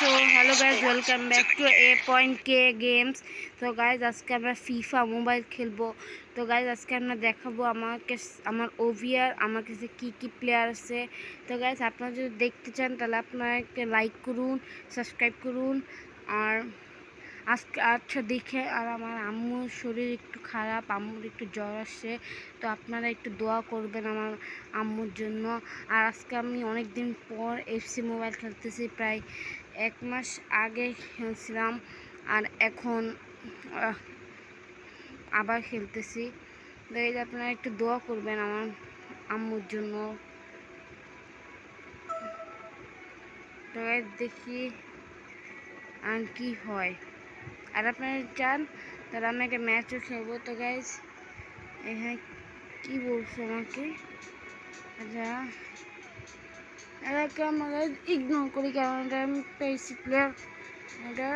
So hello guys, welcome back to A.K games. তো guys আজকে আমরা ফিফা মোবাইল খেলবো। তো গাইজ আজকে আমরা দেখাবো আমার ওভিআর আমার কাছে কী প্লেয়ার আছে। তো গাইজ আপনারা যদি দেখতে চান তাহলে আপনারা একটা লাইক করুন, সাবস্ক্রাইব করুন। আর আজকে আচ্ছা দেখে, আর আমার আম্মুর শরীর একটু খারাপ, আম্মুর একটু জ্বর আসছে। তো আপনারা একটু দোয়া করবেন আমার আম্মুর জন্য। আর আজকে আমি অনেক দিন পর এফসি মোবাইল খেলতেছি, প্রায় 1 মাস আগে খেলছিলাম, আর এখন আবার খেলতেছি। তো এই যে আপনারা একটু দোয়া করবেন আমার আম্মুর জন্য। তো দেখি আর কি হয়। আর আপনারা চান তাহলে আমি একটা ম্যাচও খেলবো। তো গাইজ এখানে কী বলছো আমাকে, আচ্ছা এটাকে আমরা ইগনোর করি, কারণ এটা আমি পেয়েছি প্লেয়ার। এটা